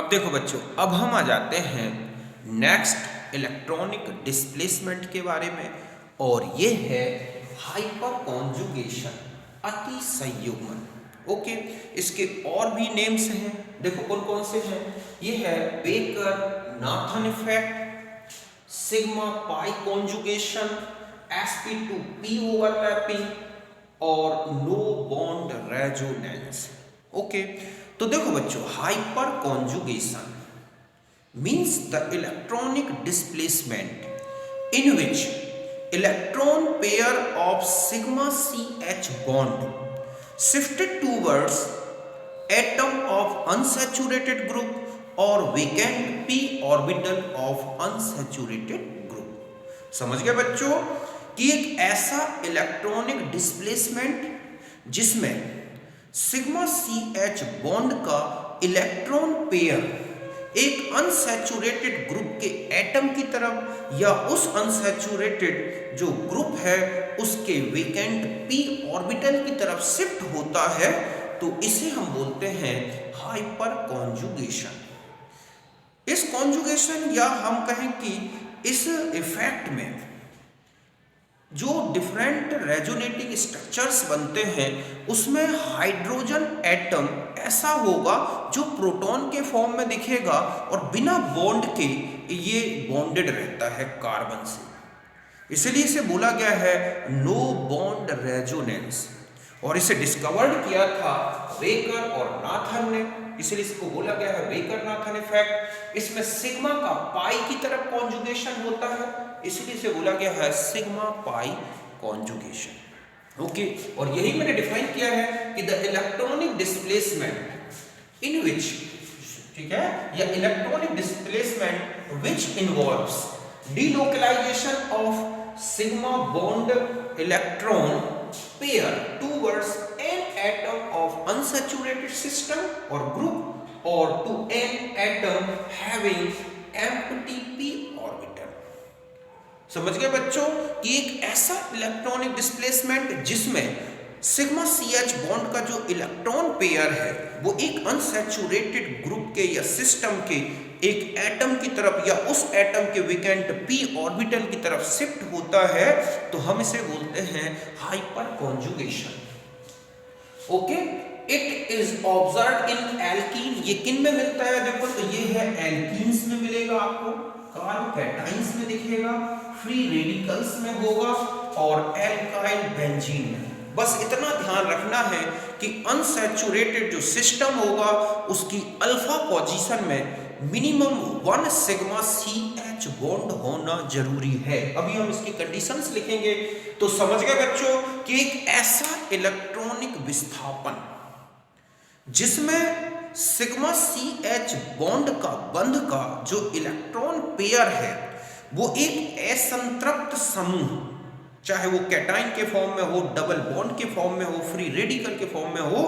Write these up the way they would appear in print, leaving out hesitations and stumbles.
अब देखो बच्चों, अब हम आ जाते हैं नेक्स्ट इलेक्ट्रॉनिक डिस्प्लेसमेंट के बारे में, और ये है हाइपर कॉन्जुगेशन, अति संयुग्मन। ओके, इसके और भी नेम्स हैं, देखो कौन कौन से हैं। ये है baker Nathan effect, sigma pi conjugation, sp2p overlapping और नो बॉन्ड रेजोनेंस। ओके, तो देखो बच्चों, hyper conjugation means the electronic displacement in which electron pair of sigma CH bond shifted towards atom of unsaturated group or vacant p orbital of unsaturated group। समझ गए बच्चों कि एक ऐसा electronic displacement जिसमें सिग्मा CH बॉन्ड का electron pair एक unsaturated group के एटम की तरफ या उस अनसैचुरेटेड जो ग्रुप है उसके वेकेंट p ऑर्बिटल की तरफ शिफ्ट होता है, तो इसे हम बोलते हैं हाइपर कॉन्जुगेशन। इस कॉन्जुगेशन या हम कहें कि इस इफेक्ट में जो डिफरेंट रेजोनेटिंग स्ट्रक्चर्स बनते हैं उसमें हाइड्रोजन एटम ऐसा होगा जो प्रोटॉन के फॉर्म में दिखेगा और बिना बॉन्ड के ये बॉन्डेड रहता है कार्बन से, इसलिए इसे बोला गया है नो बॉन्ड रेजोनेंस। और इसे डिस्कवर्ड किया था बेकर और नाथन ने, इसलिए इसको बोला गया है बेकर नाथन इफेक्ट। इसमें सिग्मा का पाई की तरफ कॉन्जुगेशन होता है, इसलिए इसे बोला गया है सिग्मा पाई कॉन्जुगेशन। ओके, और यही मैंने डिफाइन किया है कि the electronic displacement in which, ठीक है, या electronic displacement which involves delocalization of sigma bond electron pair towards an atom of unsaturated system और ग्रुप और to an atom having empty p orbital. समझ गए बच्चों कि एक ऐसा इलेक्ट्रॉनिक डिस्प्लेसमेंट जिसमें सिग्मा CH बॉन्ड का जो इलेक्ट्रॉन पेयर है वो एक अनसैचुरेटेड ग्रुप के या सिस्टम के एक एटम की तरफ या उस एटम के वेकेंट p ऑर्बिटल की तरफ शिफ्ट होता है, तो हम इसे बोलते हैं hyper conjugation. Okay, it is observed in alkene. ये किन में मिलता है? देखो, तो ये है एल्कीन्स में मिलेगा आपको, कार्बोकैटाइंस में दिखेगा, फ्री रेडिकल्स में होगा और एल्काइल बेंजीन में। बस इतना ध्यान रखना है कि अनसैचुरेटेड जो सिस्टम होगा उसकी अल्फा पोजीशन में मिनिमम 1 सिग्मा CH बॉन्ड होना जरूरी है। अभी हम इसकी कंडीशंस लिखेंगे, तो समझ गए बच्चों कि एक ऐसा इलेक्ट्रॉनिक विस्थापन जिसमें सिग्मा CH बॉन्ड का बंध का जो इलेक्ट्रॉन पेयर है वो एक असंतृप्त समूह, चाहे वो कैटाइन के फॉर्म में हो, डबल बॉन्ड के फॉर्म में हो, फ्री रेडिकल के फॉर्म में हो,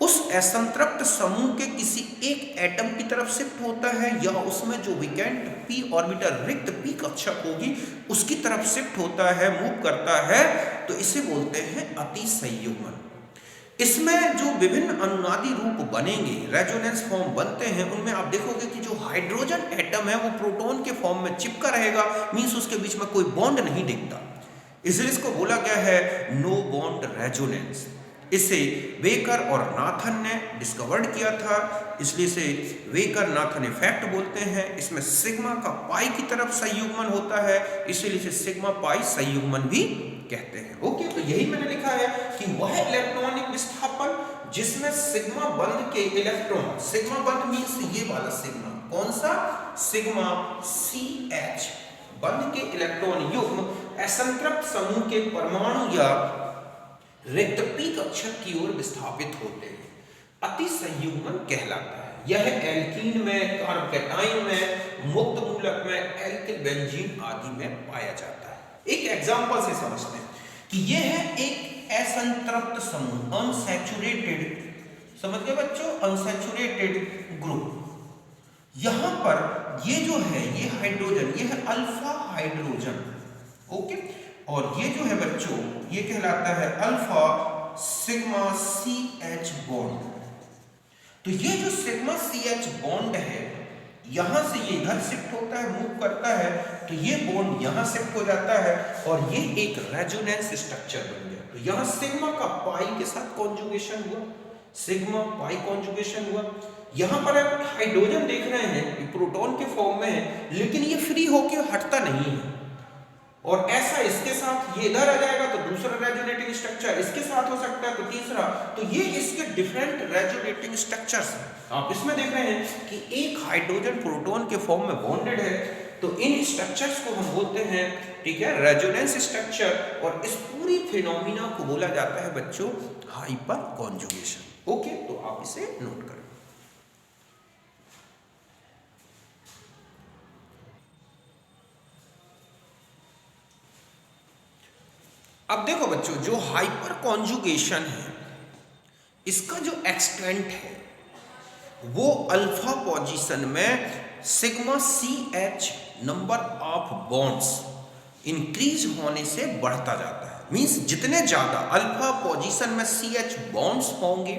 उस असंतृप्त समूह के किसी एक एटम की तरफ शिफ्ट होता है या उसमें जो वेकेंट p ऑर्बिटल रिक्त p कक्षक होगी उसकी तरफ शिफ्ट होता है, मूव करता है, तो इसे बोलते हैं अति संयुग्मन। इसमें जो विभिन्न अनुनादी रूप बनेंगे, रेजोनेंस फॉर्म बनते हैं, उनमें आप देखोगे कि जो हाइड्रोजन एटम है वो प्रोटॉन के फॉर्म में चिपका रहेगा, मींस उसके बीच में कोई बॉन्ड नहीं दिखता, इसलिए इसको बोला गया है नो बॉन्ड रेजोनेंस। इसे बेकर और नाथन ने डिस्कवर्ड किया था, इसलिए इसे बेकर नाथन इफेक्ट बोलते हैं। इसमें सिग्मा का पाई की तरफ संयुग्मन होता है, इसीलिए इसे सिग्मा पाई संयुग्मन भी कहते हैं। ओके, तो यही मैंने लिखा है कि वह इलेक्ट्रॉनिक विस्थापन जिसमें सिग्मा बंध के इलेक्ट्रॉन, सिग्मा बंध मीन्स ये वाला सिग्मा, कौन सा? सिग्मा CH बंध के इलेक्ट्रॉन युग्म असंतृप्त समूह के परमाणु या रिक्त p कक्षक की ओर विस्थापित होते हैं, अति संयुग्मन कहलाता है। यह एल्कीन में, कार्बोकैटाइन में, मुक्त मूलक में, एल्किल बेंजीन आदि में पाया जाता है। एक एग्जांपल से समझते हैं कि यह है एक असंतृप्त समूह, अनसैचुरेटेड, समझ गए बच्चों, अनसैचुरेटेड ग्रुप। यहां पर ये जो है ये हाइड्रोजन, ये है अल्फा हाइड्रोजन। ओके, और ये जो है बच्चों ये कहलाता है अल्फा सिग्मा CH बॉन्ड। तो ये जो सिग्मा CH बॉन्ड है, यहां से ये इधर शिफ्ट होता है, मूव करता है, तो ये बॉन्ड यहां शिफ्ट हो जाता है और ये एक रेजोनेंस स्ट्रक्चर बन गया। तो यहां सिग्मा का पाई के साथ कॉन्जुगेशन हुआ, सिग्मा पाई कॉन्जुगेशन हुआ। यहां पर आप हाइड्रोजन देख रहे हैं, ये प्रोटॉन के फॉर्म में है, लेकिन ये फ्री होकर हटता नहीं है। और ऐसा इसके साथ ये इधर आ जाएगा तो दूसरा रेजोनेटिंग स्ट्रक्चर, इसके साथ हो सकता है तो तीसरा। तो ये इसके डिफरेंट रेजोनेटिंग स्ट्रक्चर्स हैं। आप इसमें देख रहे हैं कि एक हाइड्रोजन प्रोटॉन के फॉर्म में बॉन्डेड है, तो इन स्ट्रक्चर्स को हम बोलते हैं, ठीक है, रेजोनेंस स्ट्रक्चर। और इस पूरी फिनोमिना को बोला जाता है बच्चों हाइपर कॉन्जुगेशन। ओके, तो आप इसे नोट करें। अब देखो बच्चों, जो हाइपर कॉन्जुगेशन है, इसका जो एक्सटेंट है वो अल्फा पोजीशन में sigma CH number of bonds increase होने से बढ़ता जाता है। मींस जितने ज्यादा अल्फा पोजीशन में CH बॉन्ड्स होंगे,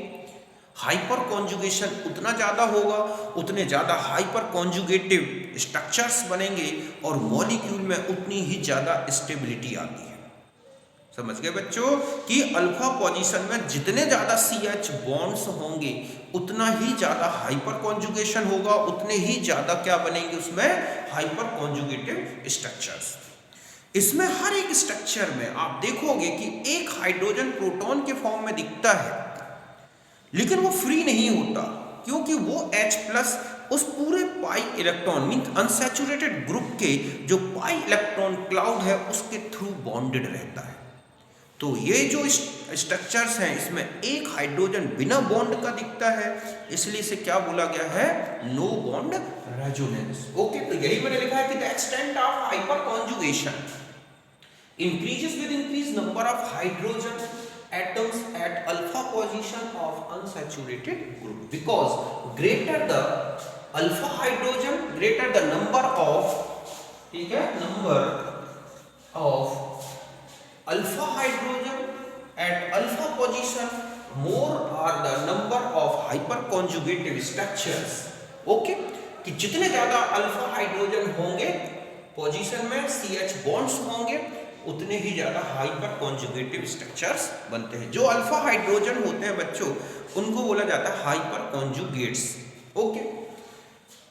हाइपर कॉन्जुगेशन उतना ज्यादा होगा, उतने ज्यादा हाइपर कॉन्जुगेटिव स्ट्रक्चर्स बनेंगे और मॉलिक्यूल में उतनी ही ज्यादा स्टेबिलिटी आती है। समझ गए बच्चों कि अल्फा पोजीशन में जितने ज्यादा CH बॉन्ड्स होंगे उतना ही ज्यादा हाइपर कॉन्जुगेशन होगा, उतने ही ज्यादा क्या बनेंगे उसमें हाइपर कॉन्जुगेटिव स्ट्रक्चर्स। इसमें हर एक स्ट्रक्चर में आप देखोगे कि एक हाइड्रोजन प्रोटॉन के फॉर्म में दिखता है, लेकिन वो फ्री नहीं होता, क्योंकि वो H+ उस पूरे pi electron mean unsaturated group के जो पाई इलेक्ट्रॉन क्लाउड है उसके थ्रू बॉन्डेड रहता है। तो ये जो स्ट्रक्चर्स हैं, इसमें एक हाइड्रोजन बिना बॉन्ड का दिखता है, इसलिए इसे क्या बोला गया है, नो बॉन्ड रेजोनेंस। ओके, तो यही मैंने लिखा है कि the extent of hyper conjugation increases with increase number of hydrogen atoms at alpha position of unsaturated group, because greater the alpha hydrogen, greater the number of, ठीक है, number of alpha hydrogen at alpha position, more are the number of hyperconjugative structures. Okay, कि जितने ज्यादा alpha hydrogen होंगे position में, CH bonds होंगे, उतने ही ज्यादा हाइपर कॉन्जुगेटिव स्ट्रक्चर्स बनते हैं। जो अल्फा हाइड्रोजन होते हैं बच्चों, उनको बोला जाता है hyper conjugates. Okay,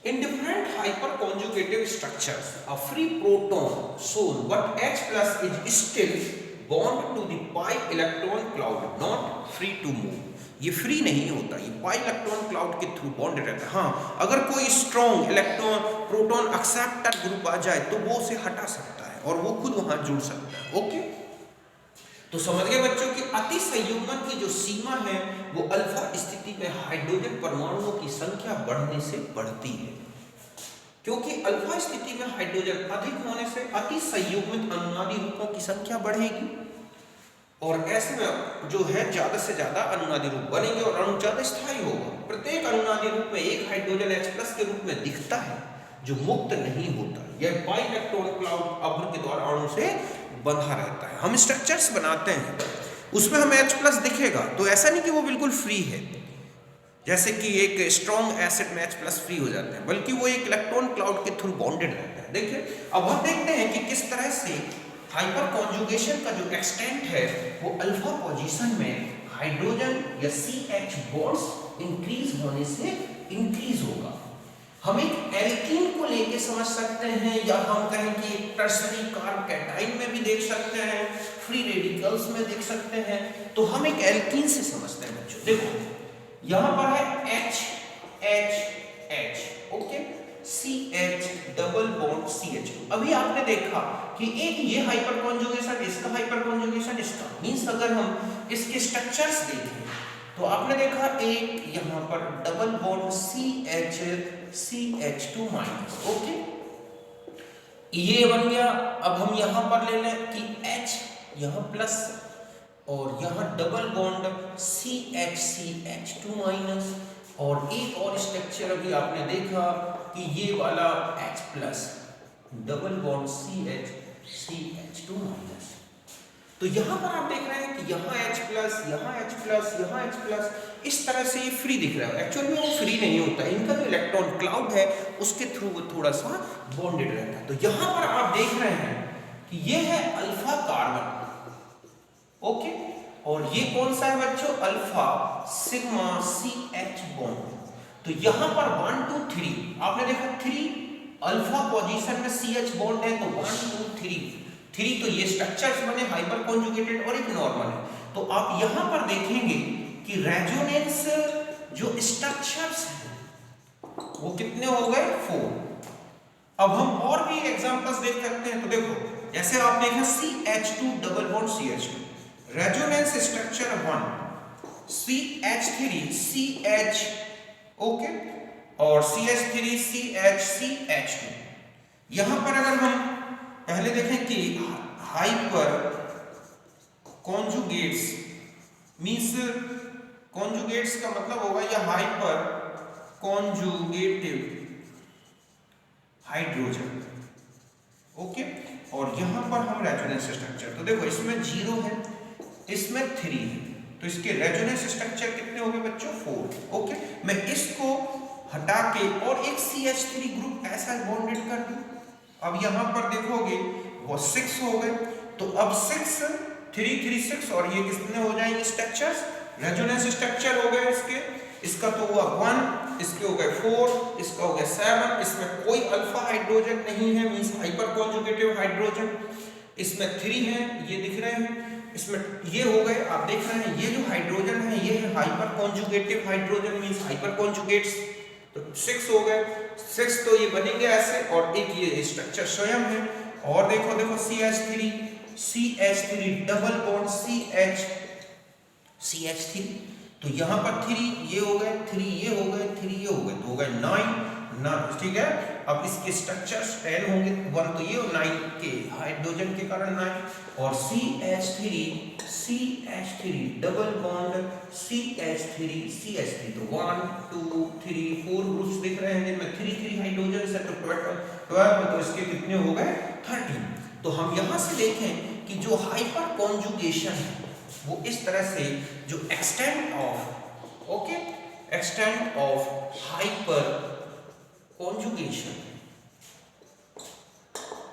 in different hyper conjugative structures a free proton shown but H+ is still bond to the pi electron cloud, not free to move। ये फ्री नहीं होता, ये पाई इलेक्ट्रॉन क्लाउड के थ्रू बॉन्डेड रहता है। हाँ, अगर कोई strong electron proton acceptor group आ जाए तो वो उसे हटा सकता है और वो खुद वहां जुड़ सकता है। ओके, तो समझ गए बच्चों कि अति संयुग्मन की जो सीमा है वो अल्फा स्थिति में हाइड्रोजन परमाणुओं की संख्या बढ़ने से बढ़ती है, क्योंकि अल्फा स्थिति में हाइड्रोजन अधिक होने से अति संयुग्मित अनुनादी रूपों की संख्या बढ़ेगी और ऐसे में जो है ज्यादा से ज्यादा अनुनादी रूप बनेंगे और अणु ज्यादा स्थायी होगा। प्रत्येक अनुनादी रूप में एक हाइड्रोजन H+ के रूप में दिखता है जो मुक्त नहीं होता, यह पाई इलेक्ट्रॉन क्लाउड अभ्र के द्वारा अणु से बंधा रहता है। हम स्ट्रक्चर्स बनाते हैं उसमें हमें H+ दिखेगा, तो ऐसा नहीं कि वो बिल्कुल फ्री है, जैसे कि एक स्ट्रॉन्ग एसिड में H+ फ्री हो जाते हैं, बल्कि वो एक इलेक्ट्रॉन क्लाउड के थ्रू बॉन्डेड रहता है। देखिए, अब हम देखते हैं कि किस तरह से हाइपर कॉन्जुगेशन का जो एक्सटेंट है वो अल्फा पोजीशन में हाइड्रोजन या CH बॉन्ड्स इंक्रीज होने से इंक्रीज होगा। हम एक एल्कीन को लेके समझ सकते हैं, या हम कहें कि टर्सरी कार्ब कैटाइन में भी देख सकते हैं, फ्री रेडिकल्स में देख सकते हैं। तो हम एक एल्कीन से समझते हैं बच्चों। देखो यहां पर है H, okay, CH double bond CH। अभी आपने देखा कि एक ये हाइपर कॉन्जुगेशन, इसका हाइपर कॉन्जुगेशन, इसका मींस अगर हम इसके स्ट्रक्चर्स देखें तो आपने देखा एक यहां पर डबल बॉन्ड CH2-, ओके, ये बन गया। अब हम यहां पर ले लें कि H यहां प्लस और यहां डबल बॉन्ड CH2-, और एक और स्ट्रक्चर अभी आपने देखा कि ये वाला H+ डबल बॉन्ड CH2-। तो यहां पर आप देख रहे हैं कि यहां H+, यहां H+, यहां H+, इस तरह से ये फ्री दिख रहा है, एक्चुअली में वो फ्री नहीं होता, इनका जो इलेक्ट्रॉन क्लाउड है उसके थ्रू वो थोड़ा सा बॉन्डेड रहता है। तो यहां पर आप देख रहे हैं कि ये है अल्फा कार्बन, ओके, और ये कौन सा है बच्चों, अल्फा सिग्मा CH बॉन्ड। तो यहां पर 1 2 3 आपने देखा 3 अल्फा पोजीशन में CH बॉन्ड है, तो 1 2 3 तो ये स्ट्रक्चर्स बने हाइपर कॉन्जुगेटेड और एक नॉर्मल है। तो आप यहां पर देखेंगे कि रेजोनेंस जो स्ट्रक्चर्स हैं वो कितने हो गए, 4। अब हम और भी एग्जांपल्स देख सकते हैं। तो देखो जैसे आप देखा CH2 double bond CH2, resonance structure 1 CH3 CH, okay, और CH3 CH2। यहां पर अगर हम पहले देखें कि हाइपर कॉन्जुगेट्स मींस, कॉन्जुगेट्स का मतलब होगा या हाइपर कॉन्जुगेटिव हाइड्रोजन, ओके, और यहां पर हम रेजोनेंस स्ट्रक्चर, तो देखो इसमें 0 है, इसमें 3 है, तो इसके रेजोनेंस स्ट्रक्चर कितने हो गए बच्चों, 4, ओके। मैं इसको हटा के और एक CH3 ग्रुप ऐसा बॉन्डेड कर दूं, अब यहां पर देखोगे वो 6 हो गए, तो अब 6 3 3 6 और ये कितने हो जाएंगे स्ट्रक्चर्स, रेजोनेंस स्ट्रक्चर हो गए इसके, इसका तो हुआ 1, इसके हो गए 4, इसका हो गया 7, इसमें कोई अल्फा हाइड्रोजन नहीं है मींस हाइपर कॉन्जुगेटिव हाइड्रोजन, इसमें 3 है ये दिख रहे हैं, इसमें ये हो गए, आप देख रहे हैं ये जो हाइड्रोजन है ये है hyper conjugative hydrogen means hyper conjugates, तो 6 हो गए, 6 तो ये बनेंगे ऐसे, और एक ये स्ट्रक्चर स्वयं है। और देखो देखो CH3 डबल बॉन्ड CH3, तो यहां पर 3 ये हो गए, 3 ये हो गए, 3 ये हो गए, तो हो गए 9, ठीक है। अब इसके स्ट्रक्चर्स 10 होंगे, 1 तो ये और 9 के हाइड्रोजन के कारण 9, और CH3 डबल बॉन्ड CH3 तो 1 2 3 4 ग्रुप्स दिख रहे हैं जिनमें 3 3 हाइड्रोजन है, तो 12, तो इसके कितने हो गए 13। तो हम यहां से देखें कि जो हाइपर कॉन्जुगेशन है वो इस तरह से जो एक्सटेंट ऑफ हाइपर कॉन्जुगेशन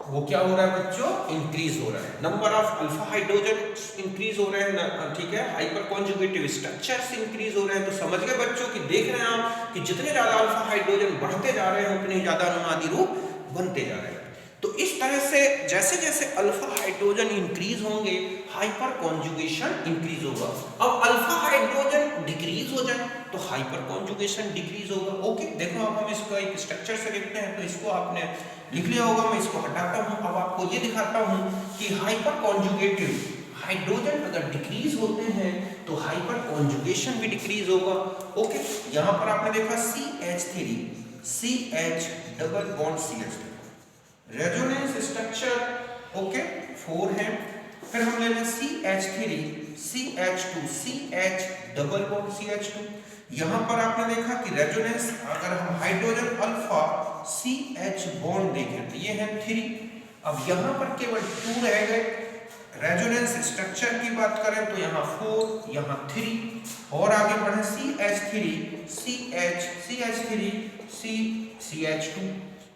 वो क्या हो रहा है बच्चों, इंक्रीज हो रहा है, number of alpha hydrogen increase हो रहे हैं, ठीक है, हाइपर कॉन्जुगेटिव स्ट्रक्चर्स इंक्रीज हो रहे हैं। तो समझ गए बच्चों कि देख रहे हैं आप कि जितने ज्यादा अल्फा हाइड्रोजन बढ़ते जा रहे हैं उतने ज्यादा अनुनादी रूप बनते जा रहे हैं। तो इस तरह से जैसे जैसे अल्फा हाइड्रोजन इंक्रीज होंगे हाइपर कॉन्जुगेशन इंक्रीज होगा। अब अल्फा हाइड्रोजन डिक्रीज हो जाए तो हाइपर कॉन्जुगेशन डिक्रीज होगा, ओके। देखो अब हम इसका एक स्ट्रक्चर से देखते हैं, तो इसको आपने लिख लिया होगा, मैं इसको हटाता हूं, अब आपको ये दिखाता हूं कि हाइपर कॉन्जुगेटिव हाइड्रोजन अगर डिक्रीज होते हैं तो हाइपर कॉन्जुगेशन भी डिक्रीज होगा, ओके। यहां पर आपने देखा CH3 CH double bond CH2, resonance structure okay 4 है। फिर हम ले लें CH3 CH2 CH double bond CH2, यहां पर आपने देखा कि रेजोनेंस अगर हम हाइड्रोजन अल्फा CH बॉन्ड देखें तो ये है 3, अब यहां पर केवल 2 रह गए। रेजोनेंस स्ट्रक्चर की बात करें तो यहाँ 4 यहाँ 3 और आगे बढ़े CH3 CH3 CH2,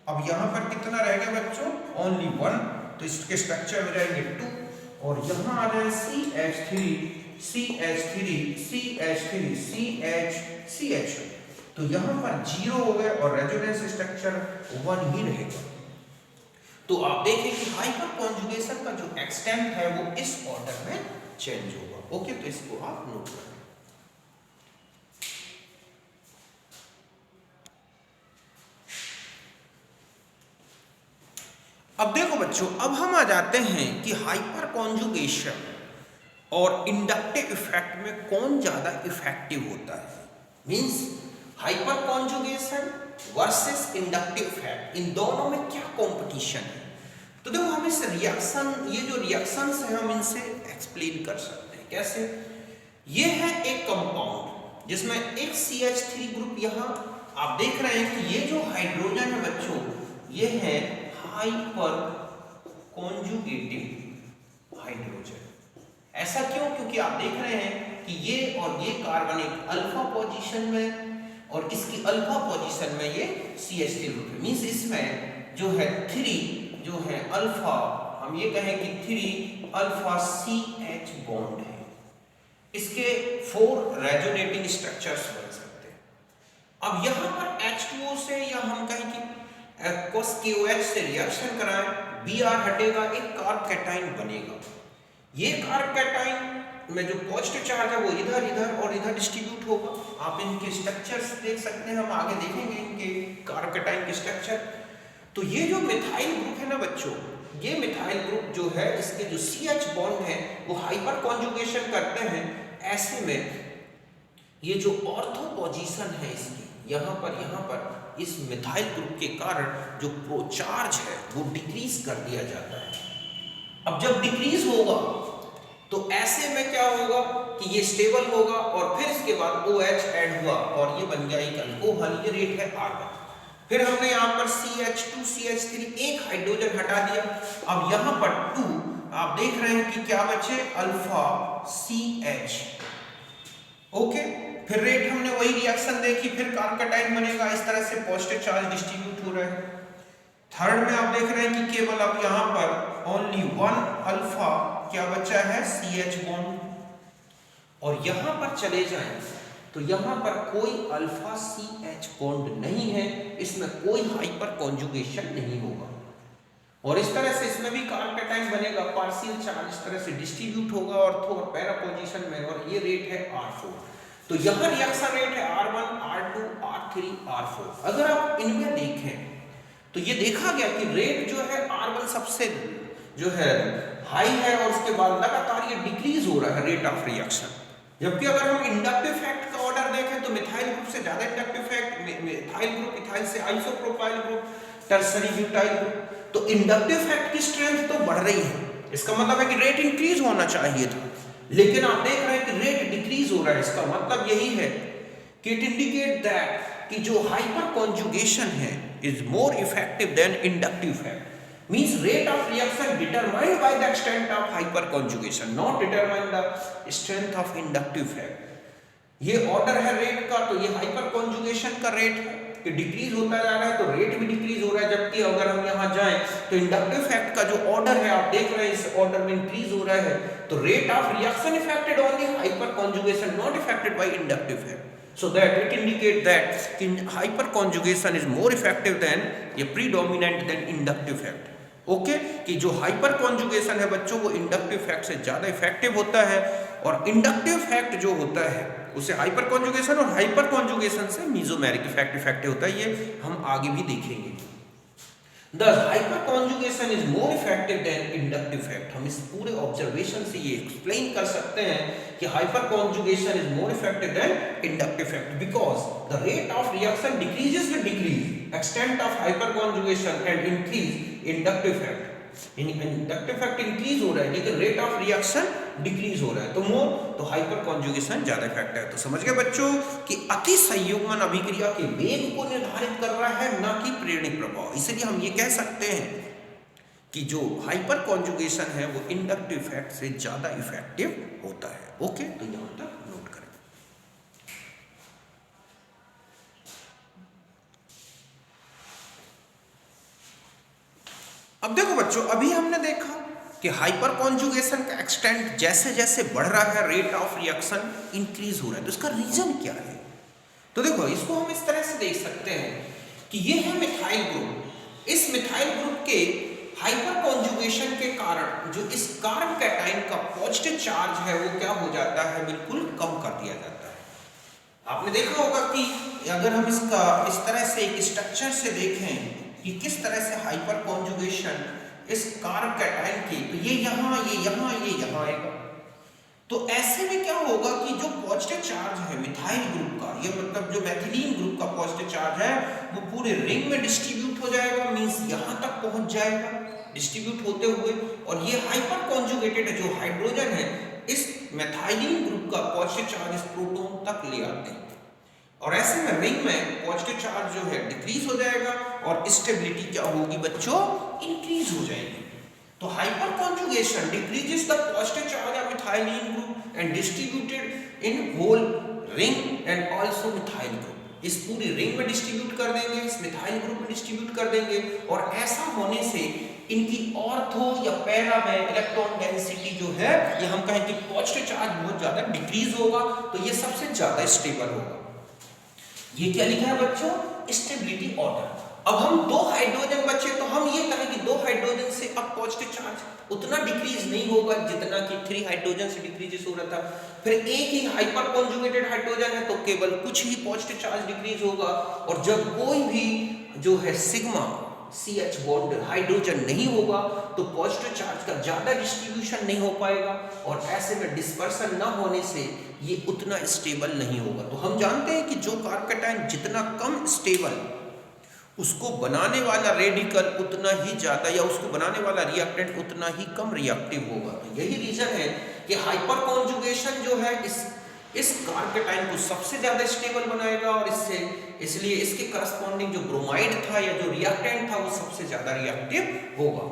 अब यहाँ पर कितना रह गया बच्चों, ओनली 1, तो इसके स्ट्रक्चर में रहेंगे 2 और यहाँ आ जाए CH2, तो यहाँ पर 0 हो गए और रेजोनेंस स्ट्रक्चर 1 ही रहेगा। तो आप देखें कि हाइपर कॉन्जुगेशन का जो एक्सटेंट है वो इस ऑर्डर में चेंज होगा, ओके। तो इसको आप नोट करें। अब देखो बच्चों, अब हम आ जाते हैं कि हाइपर कॉन्जुगेशन और इंडक्टिव इफेक्ट में कौन ज्यादा इफेक्टिव होता है, means hyperconjugation versus inductive effect, इन दोनों में क्या कंपटीशन है। तो देखो हम इस रिएक्शन, ये जो रिएक्शंस हैं हम इनसे एक्सप्लेन कर सकते हैं कैसे। ये है एक कंपाउंड जिसमें एक CH3 ग्रुप, यहाँ आप देख रहे हैं कि ये जो हाइड्रोजन है बच्चों ये है हाइपर कॉन्जुगेटिव हाइड्रोजन। ऐसा क्यों, क्योंकि आप देख रहे हैं कि ये और ये कार्बन एक अल्फा पोजीशन में और इसकी अल्फा पोजीशन में ये CH3 ग्रुप है। मींस इसमें जो है 3 जो है अल्फा, हम ये कहें कि 3 अल्फा CH बॉन्ड है। इसके 4 रेजोनेटिंग स्ट्रक्चर्स बन सकते हैं। अब यहाँ पर H2O से या हम कहें कि KOH से रिएक्शन कराएं, Br हटेगा, एक कार्ब कैटाइन बनेगा। ये कार्ब कैटाइन में जो पॉजिटिव चार्ज है वो इधर इधर और इधर डिस्ट्रीब्यूट होगा। आप इनके स्ट्रक्चर्स देख सकते हैं, हम आगे देखेंगे इनके कार्ब कैटाइन के स्ट्रक्चर। तो ये जो मिथाइल ग्रुप है ना बच्चों, ये मिथाइल ग्रुप जो है इसके जो CH बॉन्ड है वो हाइपर कॉन्जुगेशन करते हैं। ऐसे में ये जो ऑर्थो पोजीशन है इसकी यहाँ पर इस मिथाइल ग्रुप के कारण जो प्रो चार्ज है वो डिक्रीज कर दिया जाता है। अब जब डिक्रीज होगा तो ऐसे में क्या होगा कि ये स्टेबल होगा और फिर इसके बाद OH ऐड हुआ और ये बन गया एक अल्कोहल, ये रेट है R1। फिर हमने यहाँ पर CH2 CH3 एक हाइड्रोजन हटा दिया। अब यहाँ पर 2 आप देख रहे हैं कि क्या बचे, अल्फा CH। ओके, फिर रेट हमने वही रिएक्शन देखी, फिर कार्ब कैटाइन बनेगा, इस तरह से पॉजिटिव चार्ज डिस्ट्रीब्यूट हो रहा है। थर्ड में आप देख रहे हैं कि केवल अब यहाँ पर ओनली 1 अल्फा क्या बचा है, CH बॉन्ड। और यहाँ पर चले जाएं तो यहाँ पर कोई अल्फा CH बॉन्ड नहीं है, इसमें कोई हाइपर कॉन्जुगेशन नहीं होगा और इस तरह से इसमें भी कार्ब कैटाइन बनेगा, पार्शियल चार्ज इस तरह से डिस्ट्रीब्यूट होगा ऑर्थो और पैरा पोजीशन में, और ये रेट है R4। तो यहाँ रिएक्शन रेट है R1 R2 R3 R4। अगर आप इनमें देखें तो ये देखा गया कि रेट जो है R1 सबसे जो है हाई है और उसके बाद लगातार ये डिक्रीज हो रहा है रेट ऑफ रिएक्शन। जबकि अगर हम इंडक्टिव फैक्ट का ऑर्डर देखें तो मिथाइल ग्रुप से ज्यादा inductive fact, methyl group ethyl से isopropyl group, tertiary butyl group, तो इंडक्टिव फैक्ट की स्ट्रेंथ तो बढ़ रही है। इसका मतलब है कि रेट इंक्रीज होना चाहिए था, लेकिन आप देख रहे हैं कि रेट डिक्रीज हो रहा है। इसका मतलब यही है कि इट इंडिकेट दैट कि जो हाइपर कॉन्जुगेशन है is more effective than inductive effect. means rate of reaction determined by the extent of hyperconjugation, not determined the strength of inductive fact। ये ऑर्डर है रेट का, तो ये हाइपर कॉन्जुगेशन का rate है कि डिक्रीज होता जा रहा है तो रेट भी डिक्रीज हो रहा है। जबकि अगर हम यहाँ जाएं तो इंडक्टिव फैक्ट का जो ऑर्डर है आप देख रहे हैं इस ऑर्डर में इंक्रीज हो रहा है, तो rate of reaction affected only hyper conjugation, not affected by inductive effect. So that it indicate that hyperconjugation is more effective than a predominant than inductive fact। Okay, कि जो हाइपर कॉन्जुगेशन है बच्चों वो inductive fact से ज्यादा effective होता है और इंडक्टिव फैक्ट जो होता है उसे हाइपर कॉन्जुगेशन और हाइपर कॉन्जुगेशन से मेसोमेरिक इफेक्ट इफेक्टिव होता है। ये हम आगे भी देखेंगे। Thus hyperconjugation is more effective than inductive fact। हम इस पूरे ऑब्जर्वेशन से ये एक्सप्लेन कर सकते हैं कि hyperconjugation is more effective than inductive fact because the rate of reaction decreases with decrease extent of hyperconjugation and increase inductive fact। Inductive effect increase हो रहा है लेकिन रेट ऑफ रिएक्शन डिक्रीज हो रहा है, तो मोर तो हाइपर कॉन्जुगेशन ज्यादा इफेक्ट है। तो समझ गए बच्चों कि अति संयुग्मन अभिक्रिया के वेग को निर्धारित कर रहा है, ना कि प्रेरणिक प्रभाव। इसलिए हम ये कह सकते हैं कि जो हाइपर कॉन्जुगेशन है वो इंडक्टिव फैक्ट से ज्यादा इफेक्टिव होता है। ओके, तो यहां तक नोट करें। अब देखो बच्चों, अभी हमने देखा कि हाइपर कॉन्जुगेशन का एक्सटेंट जैसे जैसे बढ़ रहा है रेट ऑफ रिएक्शन इंक्रीज हो रहा है। तो इसका रीजन क्या है? तो देखो इसको हम इस तरह से देख सकते हैं कि ये है मिथाइल ग्रुप। इस मिथाइल ग्रुप के हाइपर कॉन्जुगेशन के कारण जो इस कार्ब कैटाइन का पॉजिटिव चार्ज है वो क्या हो जाता है, बिल्कुल कम कर दिया जाता है। आपने देखा होगा कि अगर हम इसका इस तरह से एक स्ट्रक्चर से देखें कि किस तरह से हाइपर कॉन्जुगेशन इस कार्ब कैटाइन की, तो ये यहाँ आएगा। तो ऐसे में क्या होगा कि जो पॉजिटिव चार्ज है मिथाइल ग्रुप का, ये मतलब जो मैथिलीन ग्रुप का पॉजिटिव चार्ज है वो पूरे रिंग में डिस्ट्रीब्यूट हो जाएगा, मींस यहाँ तक पहुंच जाएगा डिस्ट्रीब्यूट होते हुए, और ये हाइपर कॉन्जुगेटेड जो हाइड्रोजन है इस मैथिलीन ग्रुप का पॉजिटिव चार्ज इस प्रोटॉन तक ले आते हैं, और ऐसे में रिंग में पॉजिटिव चार्ज जो है डिक्रीज हो जाएगा और स्टेबिलिटी क्या होगी बच्चों, इंक्रीज हो जाएगी। तो hyper conjugation decreases the positive charge of methylene group and distributed in whole ring and also methyl group. इस पूरी रिंग में डिस्ट्रीब्यूट कर देंगे, इस मिथाइल ग्रुप में डिस्ट्रीब्यूट कर देंगे, और ऐसा होने से इनकी ऑर्थो या पैरा में इलेक्ट्रॉन डेंसिटी जो है, ये हम कहें कि पॉजिटिव चार्ज बहुत ज्यादा डिक्रीज होगा, तो ये सबसे ज्यादा स्टेबल होगा। ये क्या लिखा है बच्चों? Stability order. अब हम दो हाइड्रोजन बचे, तो हम ये कहें कि दो हाइड्रोजन से अब पॉजिटिव चार्ज उतना डिक्रीज नहीं होगा जितना कि 3 हाइड्रोजन से डिक्रीज हो रहा था। फिर एक ही हाइपर कॉन्जुगेटेड हाइड्रोजन है तो केवल कुछ ही पॉजिटिव चार्ज डिक्रीज होगा, और जब कोई भी जो है सिग्मा CH बॉन्ड हाइड्रोजन नहीं होगा तो पॉजिटिव चार्ज का ज्यादा डिस्ट्रीब्यूशन नहीं हो पाएगा, और ऐसे में डिस्पर्सन ना होने से ये उतना स्टेबल नहीं होगा। तो हम जानते हैं कि जो कार्बोकैटायन जितना कम स्टेबल, उसको बनाने वाला रेडिकल उतना ही ज्यादा, या उसको बनाने वाला रिएक्टेंट उतना ही कम रिएक्टिव होगा। तो यही रीजन है कि हाइपर कॉन्जुगेशन जो है इस कार्बोकैटायन को सबसे ज्यादा स्टेबल बनाएगा, और इसलिए इसके करस्पॉन्डिंग जो ब्रोमाइड था या जो रिएक्टेंट था वो सबसे ज्यादा रिएक्टिव होगा।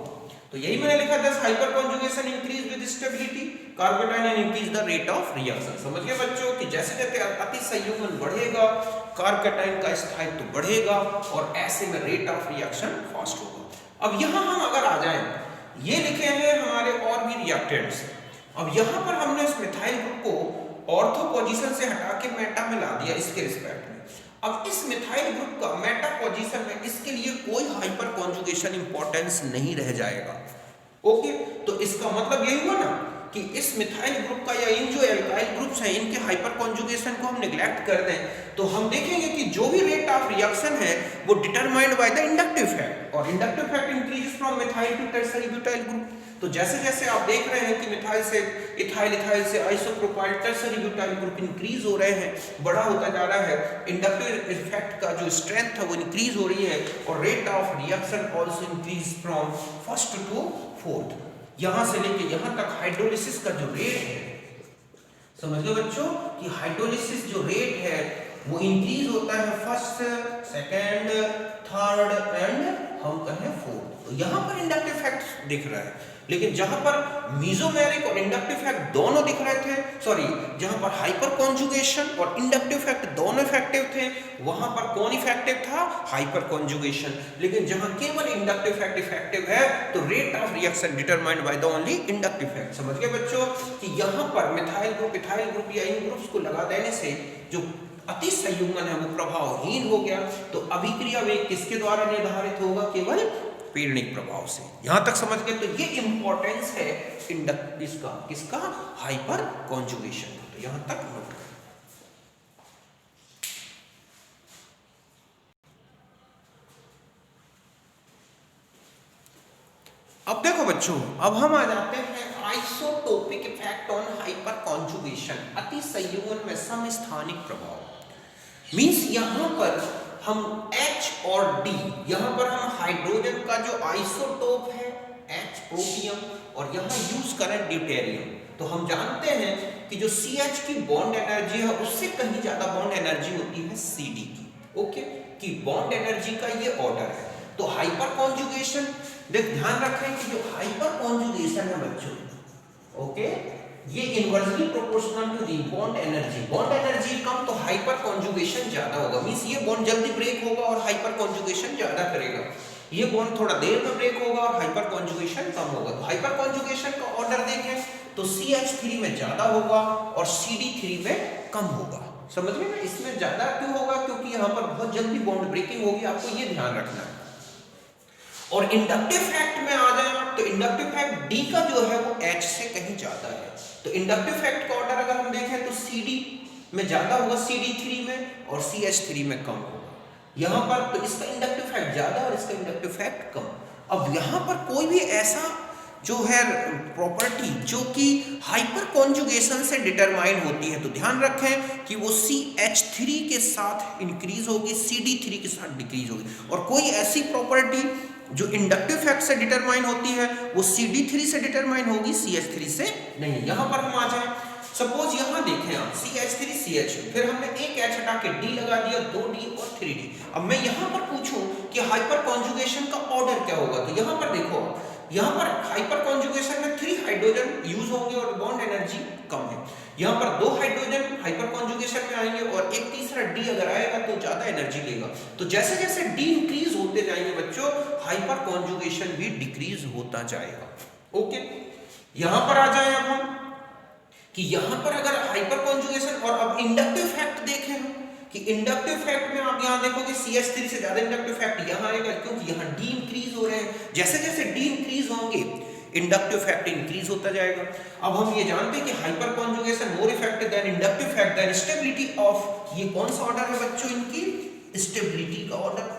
तो यही मैंने लिखा था, hyper conjugation increase with stability carbocation and increase the rate of reaction. समझ गए बच्चों कि जैसे जैसे अति संयुग्मन बढ़ेगा कार्बोकैटायन का स्थायित्व बढ़ेगा, और ऐसे में रेट ऑफ रिएक्शन फास्ट होगा। अब यहाँ हम अगर आ जाएं, ये लिखे हैं हमारे और भी रिएक्टेंट्स। अब यहाँ पर हमने इस मिथाइल ग्रुप को ऑर्थो पोजीशन से हटा के मेटा में ला दिया इसके रिस्पेक्ट में। अब इस मिथाइल ग्रुप का मेटा पोजीशन में इसके लिए कोई हाइपर कॉन्जुगेशन इंपॉर्टेंस नहीं रह जाएगा। ओके, तो इसका मतलब यही हुआ ना कि इस मिथाइल ग्रुप का या इन जो एल्काइल ग्रुप्स हैं इनके हाइपर कॉन्जुगेशन को हम नेग्लेक्ट कर दें, तो हम देखेंगे कि जो भी रेट ऑफ रिएक्शन है वो determined by the inductive fact, और inductive fact increases from methyl to tertiary butyl group. तो जैसे जैसे आप देख रहे हैं कि मिथाइल से इथाइल, इथाइल से isopropyl, tertiary butyl group increase हो रहे हैं, बड़ा होता जा रहा है, इंडक्टिव इफेक्ट का जो स्ट्रेंथ है वो इंक्रीज हो रही है, और rate of reaction also increase from first to fourth. यहां से लेके यहां तक हाइड्रोलिसिस का जो रेट है, समझ लो बच्चों कि हाइड्रोलिसिस जो रेट है वो इंक्रीज होता है फर्स्ट, सेकंड, थर्ड एंड हम कहें फोर्थ। तो यहां पर इंडक्टिव इफेक्ट दिख रहा है, लेकिन जहां पर मीजोमेरिक और इंडक्टिव इफेक्ट दोनों दिख रहे थे, सॉरी जहां पर हाइपर कॉन्जुगेशन और इंडक्टिव इफेक्ट दोनों इफेक्टिव थे, वहां पर कौन इफेक्टिव था? Hyper conjugation. लेकिन जहां केवल इंडक्टिव इफेक्ट इफेक्टिव है तो rate of reaction determined by the only inductive effect. समझ गए बच्चों कि यहां पर मिथाइल ग्रुप, इथाइल ग्रुप या इन ग्रुप्स को लगा देने से जो अति संयुग्मन है वो प्रभावहीन हो गया। तो अभिक्रिया वेग किसके द्वारा निर्धारित होगा? केवल पीड़निक प्रभाव से। यहां तक समझ गए? तो ये इंपॉर्टेंस है किसका? Hyper conjugation. तो यहां तक नोट करें। अब देखो बच्चों, अब हम आ जाते हैं isotopic effect on hyper conjugation, अति संयुग्मन में समस्थानिक प्रभाव। मींस यहां पर हम H और D, यहां पर हम हाइड्रोजन का जो आइसोटोप है H प्रोटियम, और यहां यूज करें ड्यूटेरियम। तो हम जानते हैं कि जो CH की बॉन्ड एनर्जी है उससे कहीं ज्यादा बॉन्ड एनर्जी होती है CD की। ओके, कि बॉन्ड एनर्जी का ये ऑर्डर है। तो हाइपर कॉन्जुगेशन, ध्यान रखें कि जो हाइपर कॉन्जुगेशन है बच्चों, ओके, ये inversely proportional to the bond energy. Bond energy कम तो हाइपर कॉन्जुगेशन ज्यादा होगा। मींस ये बॉन्ड जल्दी ब्रेक होगा और हाइपर कॉन्जुगेशन ज्यादा करेगा। ये बॉन्ड थोड़ा देर में ब्रेक होगा और हाइपर कॉन्जुगेशन कम होगा। तो हाइपर कॉन्जुगेशन का ऑर्डर देखें तो CH3 में ज्यादा होगा और CD3 में कम होगा। समझ में? इसमें ज्यादा क्यों होगा? क्योंकि यहाँ पर बहुत जल्दी बॉन्ड ब्रेकिंग होगी, आपको ये ध्यान रखना है। और इंडक्टिव फैक्ट में आ जाए तो इंडक्टिव फैक्ट D का जो है वो H से कहीं ज्यादा है। तो इंडक्टिव फैक्ट का ऑर्डर अगर हम देखें तो CD में ज्यादा होगा CD3 में, और CH3 में कम होगा। यहां पर तो इसका इंडक्टिव फैक्ट ज्यादा और इसका इंडक्टिव फैक्ट कम। अब यहां पर कोई भी ऐसा जो है प्रॉपर्टी जो कि हाइपर कॉन्जुगेशन से डिटरमाइन होती है, तो ध्यान रखें कि वो CH3 के साथ इंक्रीज होगी, CD3 के साथ डिक्रीज होगी। और कोई ऐसी प्रॉपर्टी जो इंडक्टिव फैक्ट से डिटरमाइन होती है वो CD3 से डिटरमाइन होगी, CH3 से नहीं। यहां पर हम आ जाएं, सपोज यहां देखें आप CH3 CH, फिर हमने एक H हटा के D लगा दिया, 2D और 3D। अब मैं यहां पर पूछूं कि हाइपर कॉन्जुगेशन का ऑर्डर क्या होगा, तो यहां पर देखो यहाँ पर हाइपर कॉन्जुगेशन में 3 हाइड्रोजन यूज होंगे और बॉन्ड एनर्जी कम है। यहाँ पर 2 हाइड्रोजन हाइपर कॉन्जुगेशन में आएंगे और एक तीसरा डी अगर आएगा तो ज्यादा एनर्जी लेगा। तो जैसे जैसे डी इंक्रीज होते जाएंगे बच्चों, हाइपर कॉन्जुगेशन भी डिक्रीज होता जाएगा। ओके, यहां पर आ जाए अब हम कि यहां पर अगर हाइपर कॉन्जुगेशन और अब इंडक्टिव फैक्ट देखें हम कि इंडक्टिव फैक्ट में आप यहां देखोगे CH3 से ज्यादा इंडक्टिव फैक्ट यहां आएगा, क्योंकि यहां डी इंक्रीज हो रहे हैं। जैसे जैसे डी इंक्रीज होंगे इंडक्टिव फैक्ट इंक्रीज होता जाएगा। अब हम ये जानते हैं कि hyper conjugation more effective than inductive effect then stability of, ये कौन सा ऑर्डर है बच्चों, इनकी स्टेबिलिटी का ऑर्डर।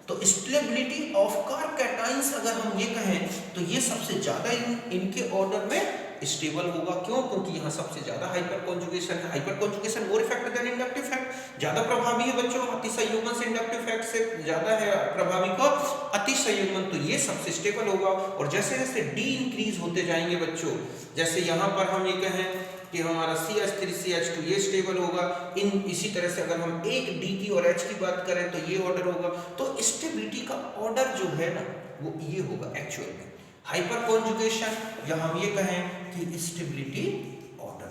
तो स्टेबिलिटी ऑफ कार्बोकैटायंस अगर हम ये कहें तो ये सबसे ज्यादा इनके ऑर्डर में स्टेबल होगा। क्यों? क्योंकि यहाँ सबसे ज्यादा हाइपर कॉन्जुगेशन है। Hyper conjugation more effective than inductive effect, ज्यादा प्रभावी है बच्चों अतिसंयोजन से, इंडक्टिव फैक्ट से ज्यादा है प्रभावी का अतिसंयोजन, तो ये सबसे स्टेबल होगा। और जैसे जैसे डी इंक्रीज होते जाएंगे बच्चों, जैसे यहाँ पर हम ये कहें कि हमारा CH3 CH2 ये स्टेबल होगा, इसी तरह से अगर हम एक D की और H की बात करें तो ये ऑर्डर होगा। तो स्टेबिलिटी का ऑर्डर जो है ना वो ये होगा एक्चुअल में हाइपर कॉन्जुगेशन, या हम ये कहें कि स्टेबिलिटी ऑर्डर।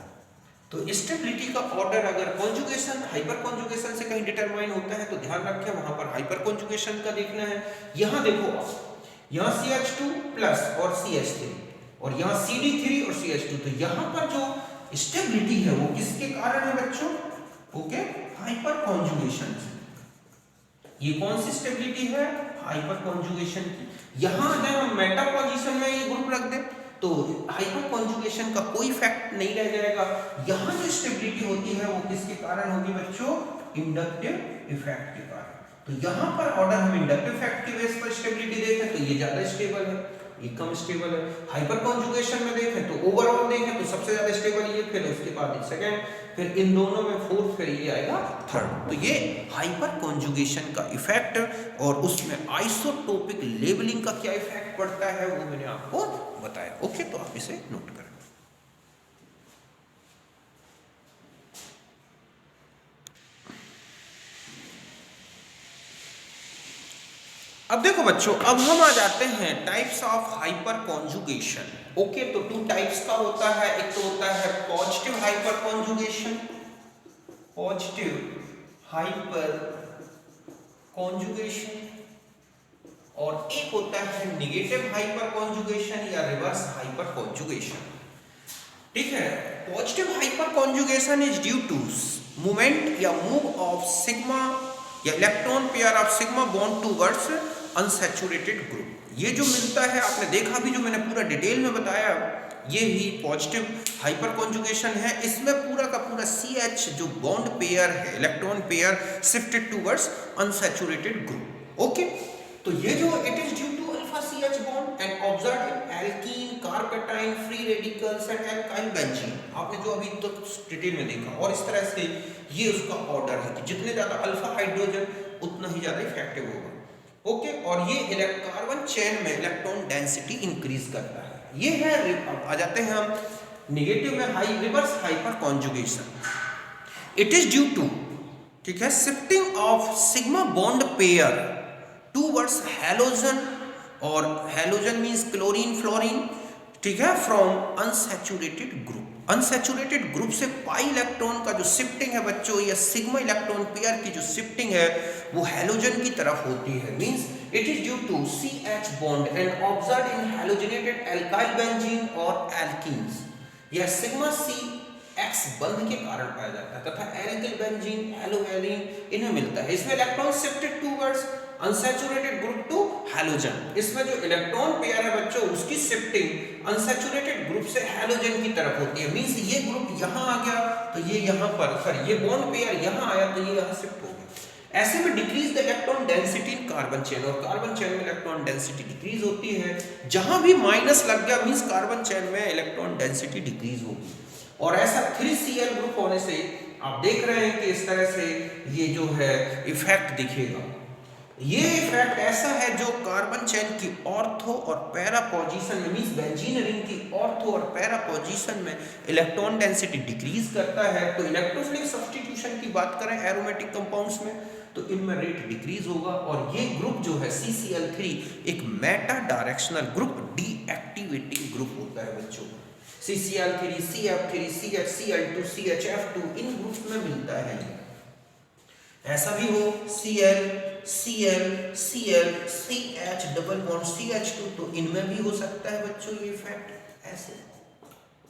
तो स्टेबिलिटी का ऑर्डर अगर कॉन्जुगेशन हाइपर कॉन्जुगेशन से कहीं डिटरमाइन होता है तो ध्यान रखें वहां पर हाइपर कॉन्जुगेशन का देखना है। यहां देखो आप, यहाँ CH2 प्लस और CH3 और यहाँ CD3 और CH2, तो यहाँ पर जो स्टेबिलिटी है वो किसके कारण है बच्चों? ओके, हाइपर कॉन्जुगेशन से। ये कौन सी स्टेबिलिटी है? हाइपर कॉन्जुगेशन की। यहां अगर हम मेटा पोजीशन में ये ग्रुप रख दें तो हाइपर कॉन्जुगेशन का कोई इफेक्ट नहीं रह जाएगा। यहां जो स्टेबिलिटी होती है वो किसके कारण होगी बच्चों? इंडक्टिव इफेक्ट के कारण। तो यहां पर ऑर्डर हम इंडक्टिव इफेक्ट के बेस पर स्टेबिलिटी देखें तो ये ज्यादा स्टेबल है, ये कम स्टेबल है। हाइपर कॉन्जुगेशन में देखें तो ओवरऑल देखें तो सबसे ज्यादा स्टेबल ये, फिर उसके बाद सेकंड, फिर इन दोनों में फोर्थ, फिर ये आएगा थर्ड। तो ये हाइपर कॉन्जुगेशन का इफेक्ट और उसमें आइसोटोपिक लेबलिंग का क्या इफेक्ट पड़ता है वो मैंने आपको बताया। ओके, तो आप इसे नोट करें। अब देखो बच्चों, अब हम आ जाते हैं types of hyper conjugation. Okay, तो 2 टाइप्स का होता है। एक तो होता है positive hyper conjugation, positive hyper conjugation, और एक होता है नेगेटिव हाइपर कॉन्जुगेशन या रिवर्स हाइपर कॉन्जुगेशन। ठीक है, positive hyper conjugation is due to movement या मूव ऑफ सिग्मा या electron pair of sigma bond towards unsaturated group. ये जो मिलता है आपने देखा भी, जो मैंने पूरा डिटेल में बताया, ये ही पॉजिटिव हाइपर कॉन्जुगेशन है। इसमें पूरा का पूरा CH जो बॉन्ड पेयर है, electron pair shifted towards unsaturated group. Okay, तो ये जो it is due to alpha CH bond and observed in alkene, carbocation, free radicals and alkyl benzene. आपने जो अभी तक डिटेल में देखा, और इस तरह से ये उसका ऑर्डर है कि जितने ज्यादा अल्फा हाइड्रोजन उतना ही ज्यादा इफेक्टिव होगा। ओके, और ये कार्बन चेन में इलेक्ट्रॉन डेंसिटी इंक्रीज करता है। ये है, अब आ जाते हैं हम नेगेटिव में, reverse hyper conjugation. It is due to, ठीक है, shifting of sigma bond pair towards halogen, और हैलोजन मींस क्लोरीन फ्लोरीन, ठीक है, from unsaturated group. Unsaturated group से पाई इलेक्ट्रॉन का जो शिफ्टिंग है बच्चों, या सिग्मा इलेक्ट्रॉन पेयर की जो शिफ्टिंग है वो हैलोजन की तरफ होती है। Means it is due to CH bond and observed in halogenated alkyl benzene और एल्कीन्स। यह सिग्मा CX बंध के कारण पाया जाता है तथा एल्किल बेंजीन, एलोवेलिन इन्हें मिलता है। इसमें electron shifted towards unsaturated group to halogen. इसमें जो इलेक्ट्रॉन पेयर है बच्चों उसकी शिफ्टिंग अनसैचुरेटेड ग्रुप से हैलोजन की तरफ होती है। मींस ये ग्रुप यहां आ गया तो ये यहां पर, सॉरी, ये बॉन्ड पेयर यहां आया तो ये यहां शिफ्ट हो गया। ऐसे में decrease the electron density in carbon chain, और कार्बन चेन में इलेक्ट्रॉन डेंसिटी डिक्रीज होती है। जहां भी माइनस लग गया मींस कार्बन चेन में इलेक्ट्रॉन डेंसिटी डिक्रीज होगी। और ऐसा 3Cl ग्रुप होने से आप देख रहे हैं कि इस तरह से ये जो है इफेक्ट दिखेगा। ये इफेक्ट ऐसा है जो कार्बन चेन की ऑर्थो और पैरा पोजीशन में, मींस बेंजीन रिंग की ऑर्थो और पैरा पोजीशन में इलेक्ट्रॉन डेंसिटी डिक्रीज करता है। तो इलेक्ट्रोफिलिक सब्स्टिट्यूशन की बात करें एरोमेटिक कंपाउंड्स में, तो इनमें रेट डिक्रीज होगा और ये ग्रुप जो है CCl3 एक Meta directional group deactivating group होता है बच्चों। CCl3, CF3, CH, Cl2, CHF2 इन ग्रुप में मिलता है ये। ऐसा भी हो Cl, Cl, Cl, CH double bond CH2 तो इनमें भी हो सकता है बच्चों ये इफेक्ट। ऐसे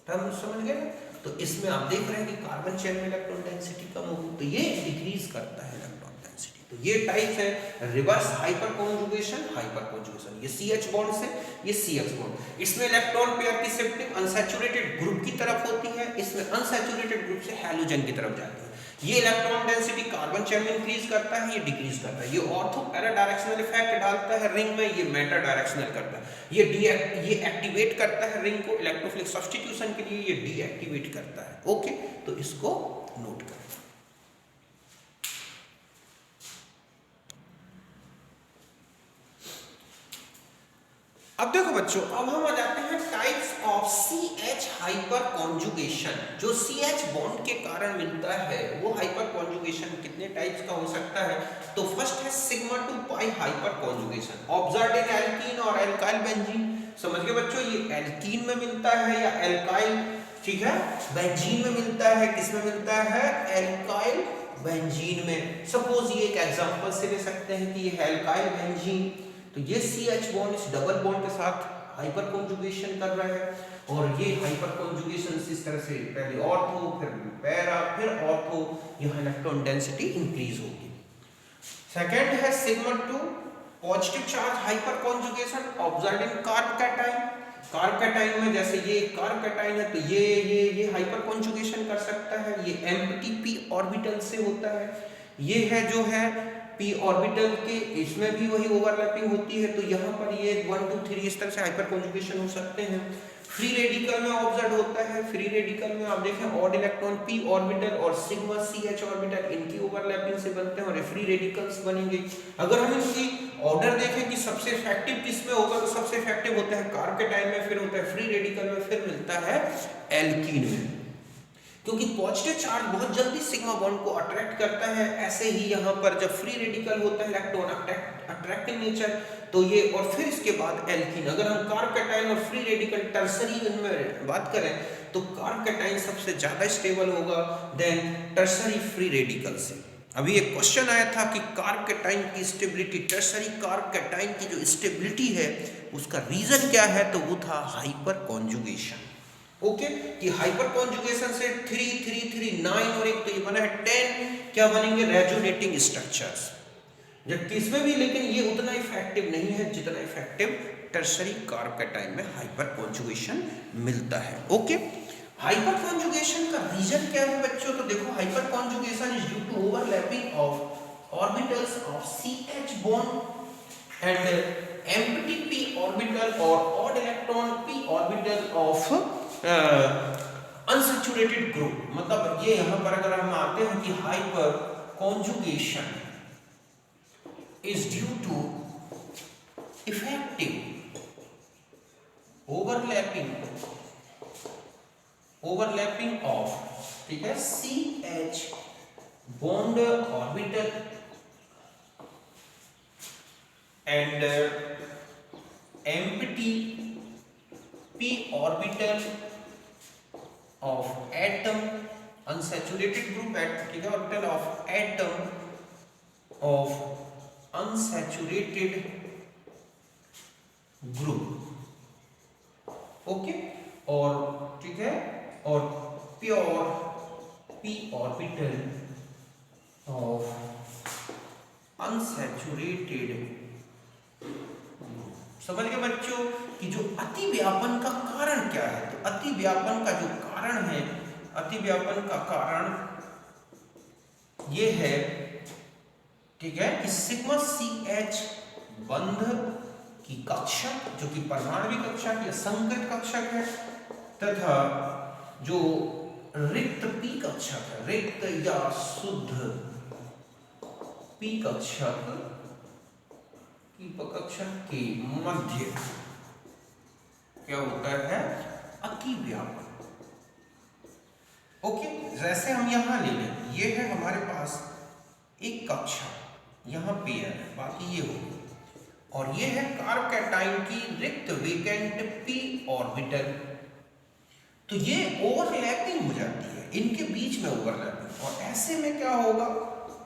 टर्म समझ गए ना? तो इसमें आप देख रहे हैं कि कार्बन चेन में इलेक्ट्रॉन डेंसिटी कम होगी तो ये डिक्रीज करता है इलेक्ट्रॉन डेंसिटी। तो ये टाइप है reverse hyper conjugation, hyper conjugation. ये CH बॉन्ड से ये CH बॉन्ड, इसमें इलेक्ट्रॉन पेयर की शिफ्टिंग अनसैचुरेटेड ग्रुप की तरफ होती है, इसमें अनसैचुरेटेड ग्रुप से हैलोजन की तरफ जाती है। ये इलेक्ट्रॉन डेंसिटी कार्बन चेन में इंक्रीज करता है, ये डिक्रीज करता है। ये ऑर्थो पैरा डायरेक्शनल इफेक्ट डालता है रिंग में, ये मेटा डायरेक्शनल करता है। ये एक्टिवेट करता है रिंग को इलेक्ट्रोफिलिक सब्स्टिट्यूशन के लिए, ये डीएक्टिवेट करता है। ओके, तो इसको नोट करें। अब देखो बच्चों, अब हम आ जाते हैं types of CH hyper conjugation. जो CH बॉन्ड के कारण मिलता है वो हाइपर कॉन्जुगेशन कितने टाइप्स का हो सकता है? तो फर्स्ट है sigma 2 pi hyper conjugation, observed in alkene और एल्काइल बेंजीन। समझ गए बच्चों, ये एल्कीन में मिलता है या एल्काइल, ठीक है, बेंजीन में मिलता है। किसमें मिलता है? एल्काइल बेंजीन में। सपोज ये एक एग्जांपल से ले सकते हैं कि ये है एल्काइल बेंजीन, तो ये CH बॉन्ड इस डबल बॉन्ड के साथ हाइपर कॉन्जुगेशन कर रहा है और ये हाइपर कॉन्जुगेशन इस तरह से पहले ऑर्थो फिर पैरा फिर ऑर्थो, यहाँ इलेक्ट्रॉन डेंसिटी इंक्रीज होगी। सेकंड है sigma 2 positive charge hyper conjugation, observed in carb cation. Carb cation में जैसे ये कार्ब कैटाइन है तो ये हाइपर कॉन्जुगेशन कर सकता है। ये एम्प्टी p ऑर्बिटल से होता है। ये है जो है p ऑर्बिटल के, इसमें भी वही ओवरलैपिंग होती है, तो यहाँ पर ये 1 2 3 इस तरह से हाइपर कॉन्जुगेशन हो सकते हैं। फ्री रेडिकल में ऑब्जर्व होता है। फ्री रेडिकल में आप देखें ऑड इलेक्ट्रॉन p ऑर्बिटल और सिग्मा CH ऑर्बिटल इनकी ओवरलैपिंग से बनते हैं और फ्री रेडिकल्स बनेंगे। अगर हम इनकी ऑर्डर देखें कि सबसे इफेक्टिव किस में होगा, तो सबसे इफेक्टिव होता है कार्ब कैटाइन में, फिर होता है फ्री रेडिकल में, फिर मिलता है एल्कीन में, क्योंकि पॉजिटिव चार्ज बहुत जल्दी सिग्मा बॉन्ड को अट्रैक्ट करता है। ऐसे ही यहाँ पर जब फ्री रेडिकल होता है इलेक्ट्रॉन अट्रैक्ट इन नेचर, तो ये और फिर इसके बाद एल्कीन। अगर हम कार्ब कैटाइन और फ्री रेडिकल टर्सरी इनमें बात करें तो कार्ब कैटाइन सबसे ज्यादा स्टेबल होगा देन टर्सरी फ्री रेडिकल से। अभी एक क्वेश्चन आया था कि कार्ब कैटाइन की स्टेबिलिटी, टर्सरी कार्ब कैटाइन की जो स्टेबिलिटी है उसका रीजन क्या है, तो वो था हाइपर कॉन्जुगेशन। ओके, कि हाइपर कॉन्जुगेशन से 3 3 3 9 और एक तो ये बना है 10 क्या बनेंगे? Resonating structures. जबकि इसमें भी लेकिन ये उतना इफेक्टिव नहीं है जितना इफेक्टिव टर्सरी कार्ब कैटाइन में हाइपर कॉन्जुगेशन मिलता है। ओके, हाइपर कॉन्जुगेशन का रीजन क्या है बच्चों? तो देखो, hyper conjugation is due to overlapping of orbitals of CH bond and empty p orbital और odd electron p orbital of unsaturated group. मतलब ये यहां पर अगर हम आते हैं कि hyper conjugation is due to effective overlapping of, ठीक है, CH bond orbital and empty p orbital of atom, unsaturated group at, ठीक है, orbital of atom of unsaturated group। Okay, और ठीक है, और pure p orbital of unsaturated group। समझ गए बच्चों कि जो अति व्यापन का कारण क्या है? तो अति व्यापन का जो कारण है, अति व्यापन का कारण ये है, ठीक है, कि सिग्मा CH बंध की कक्षक जो कि परमाणविक कक्षक या संकेत कक्षक है, तथा जो रिक्त p कक्षक है, रिक्त या शुद्ध p कक्षक के मध्य क्या होता है? अति व्यापन। ओके, जैसे हम यहां ले लें, ये है हमारे पास एक कक्षा, यहाँ पेयर है, बाकी ये होगी। और ये है कार्बकैटाइन की रिक्त वेकेंट p ऑर्बिटल। तो ये ओवरलैपिंग हो जाती है, इनके बीच में ओवरलैपिंग। और ऐसे में क्या होगा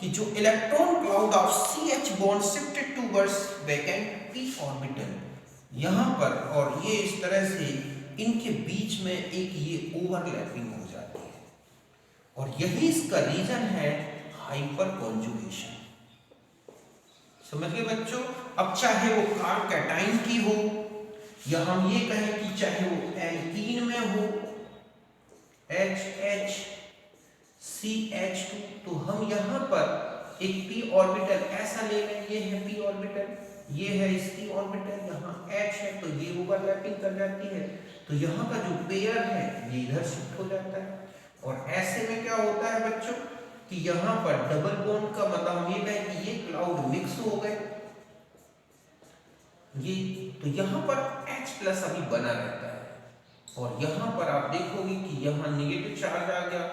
कि जो electron cloud of CH bond shifted towards vacant p orbital यहाँ पर, और ये इस तरह से इनके बीच में एक ये ओवरलैपिंग हो जाती है। और यही इसका रीजन है हाइपर कॉन्जुगेशन। समझ गए बच्चों? अब चाहे वो कार्बकैटाइन की हो, या हम ये कहें कि चाहे वो एल्कीन में हो, HH CH2, तो हम यहाँ पर एक p ऑर्बिटल ऐसा ले लें, ये है p ऑर्बिटल, ये है इसकी ऑर्बिटल, यहाँ H है, तो ये ओवरलैपिंग कर जाती है। तो यहाँ का जो पेयर है ये इधर शिफ्ट हो जाता है। और ऐसे में क्या होता है बच्चों कि यहाँ पर डबल बॉन्ड का मतलब हम ये कहें कि ये क्लाउड मिक्स हो गए ये, तो यहाँ पर H+ अभी बना रहता है। और यहाँ पर आप देखोगे कि यहाँ नेगेटिव चार्ज आ गया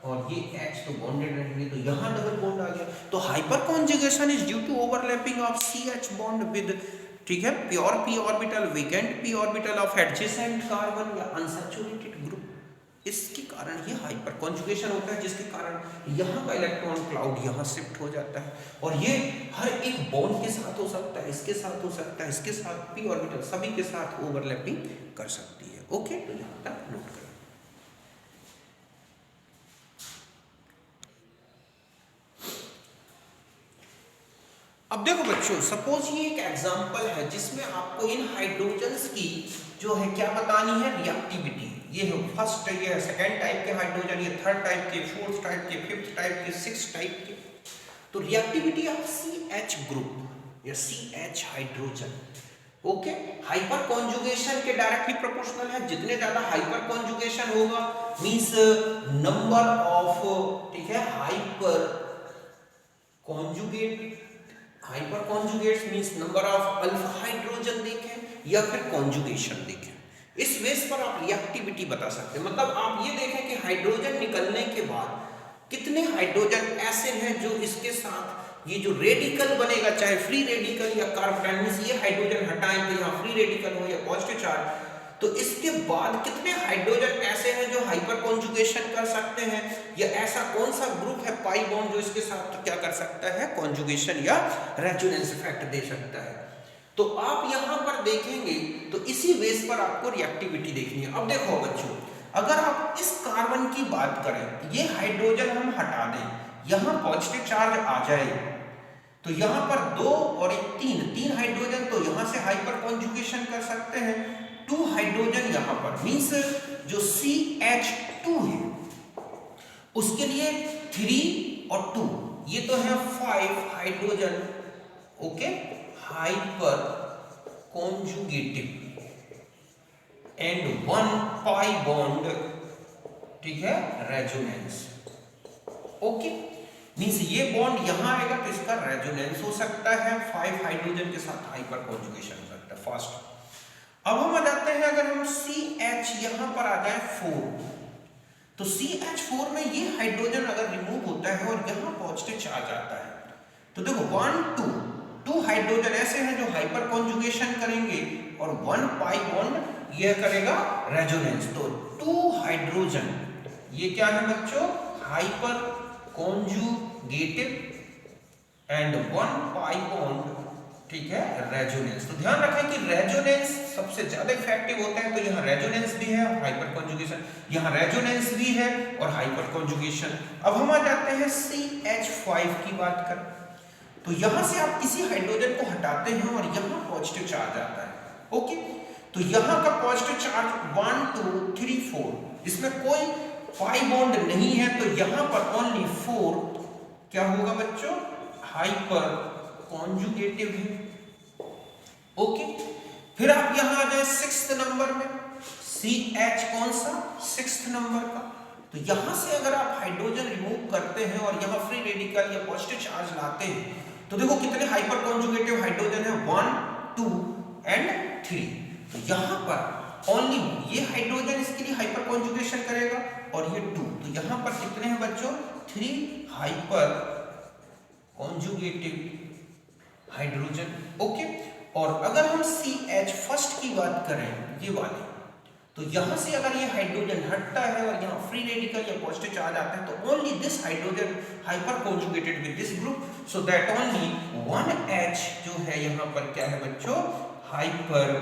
और ये H तो बॉन्डेड रहेंगे, तो यहाँ डबल बॉन्ड आ गया। तो hyper conjugation is due to overlapping of CH bond with, ठीक है, pure p orbital, vacant p orbital of adjacent carbon या अनसैचुरेटेड ग्रुप। इसके कारण ये हाइपर कॉन्जुगेशन होता है, जिसके कारण यहाँ का इलेक्ट्रॉन क्लाउड यहाँ शिफ्ट हो जाता है। और ये हर एक बॉन्ड के साथ हो सकता है, इसके साथ हो सकता है, इसके साथ, p ऑर्बिटल सभी के साथ ओवरलैपिंग कर सकती है। ओके, तो यहाँ तक नोट करें। अब देखो बच्चों, सपोज ये एक एग्जांपल है जिसमें आपको इन हाइड्रोजन्स की जो है क्या बतानी है, रिएक्टिविटी। ये है फर्स्ट, ये है सेकेंड टाइप के हाइड्रोजन, ये थर्ड टाइप के, फोर्थ टाइप के, फिफ्थ टाइप के, सिक्स्थ टाइप के। तो रिएक्टिविटी ऑफ CH ग्रुप या CH hydrogen, okay, hyper conjugation के डायरेक्टली प्रोपोर्शनल है। जितने ज्यादा हाइपर कॉन्जुगेशन होगा मींस नंबर ऑफ, ठीक है, hyper conjugates means number of alpha hydrogen देखें या फिर कॉन्जुगेशन देखें। इस बेस पर आप रिएक्टिविटी बता सकते हैं। मतलब आप ये देखें कि हाइड्रोजन निकलने के बाद कितने हाइड्रोजन ऐसे हैं जो इसके साथ ये जो रेडिकल बनेगा, चाहे फ्री रेडिकल या कार्बोनाइल, ये हाइड्रोजन हटाएं तो यहाँ फ्री रेडिकल हो या पॉजिटिव चार्ज, तो इसके बाद कितने हाइड्रोजन ऐसे हैं जो हाइपर कॉन्जुगेशन कर सकते हैं, या ऐसा कौन सा ग्रुप है पाई बॉन्ड जो इसके साथ क्या कर सकता है, कॉन्जुगेशन या रेजोनेंस इफेक्ट दे सकता है। तो आप यहाँ पर देखेंगे तो इसी बेस पर आपको रिएक्टिविटी देखनी है। अब देखो बच्चों, अगर आप इस कार्बन की बात करें, ये हाइड्रोजन हम हटा दें, यहाँ पॉजिटिव चार्ज आ जाए, तो यहाँ पर 2 और 1 3 हाइड्रोजन तो यहाँ से हाइपर कॉन्जुगेशन कर सकते हैं। 2 हाइड्रोजन यहाँ पर मीन्स जो CH2 है उसके लिए 3 और 2, ये तो है 5 hydrogen, okay, hyper conjugative and 1 pi bond, ठीक है, रेजोनेंस, ओके, मींस ये बॉन्ड यहां आएगा तो इसका रेजोनेंस हो सकता है, 5 हाइड्रोजन के साथ हाइपर कॉन्जुगेशन हो सकता है फर्स्ट। अब हम आ जाते हैं, अगर हम CH यहां पर आ जाए 4, तो CH4 में ये हाइड्रोजन अगर रिमूव होता है और यहां पॉजिटिव चार्ज आता है, तो देखो 2 हाइड्रोजन ऐसे हैं जो हाइपर कॉन्जुगेशन करेंगे और 1 पाई बॉन्ड ये करेगा रेजोनेंस। तो 2 हाइड्रोजन ये क्या है बच्चों, hyper conjugative and 1 pi bond, ठीक है, रेजोनेंस। तो ध्यान रखें कि रेजोनेंस सबसे ज्यादा इफेक्टिव होता है, तो यहाँ रेजोनेंस भी है और हाइपर कॉन्जुगेशन, यहाँ रेजोनेंस भी है और हाइपर कॉन्जुगेशन। अब हम आ जाते हैं CH5 की बात करें, तो यहां से आप किसी हाइड्रोजन को हटाते हैं और यहाँ पॉजिटिव चार्ज आता है, ओके, तो यहाँ का पॉजिटिव चार्ज 1 2 3 4, इसमें कोई पाई बॉन्ड नहीं है, तो यहाँ पर ओनली 4 क्या होगा बच्चों, हाइपर कॉन्जुगेटिव है, ओके। फिर आप यहां आ जाए 6th नंबर में, CH कौन सा, 6th नंबर का, तो यहां से अगर आप हाइड्रोजन रिमूव करते हैं और यहां फ्री रेडिकल या पॉजिटिव चार्ज लाते हैं, तो देखो कितने हाइपर कॉन्जुगेटिव हाइड्रोजन है, 1 2 एंड 3। तो यहां पर ओनली ये हाइड्रोजन इसके लिए हाइपर कॉन्जुगेशन करेगा और ये 2, तो यहां पर कितने हैं बच्चों, 3 हाइपर कॉन्जुगेटिव हाइड्रोजन। ओके, और अगर हम CH फर्स्ट की बात करें, ये वाले, तो यहां से अगर ये हाइड्रोजन हटता है और यहाँ फ्री रेडिकल या पॉजिटिव चार्ज आता है, तो only this hydrogen hyper conjugated with this group, so that only 1H जो है यहाँ पर क्या है बच्चों, हाइपर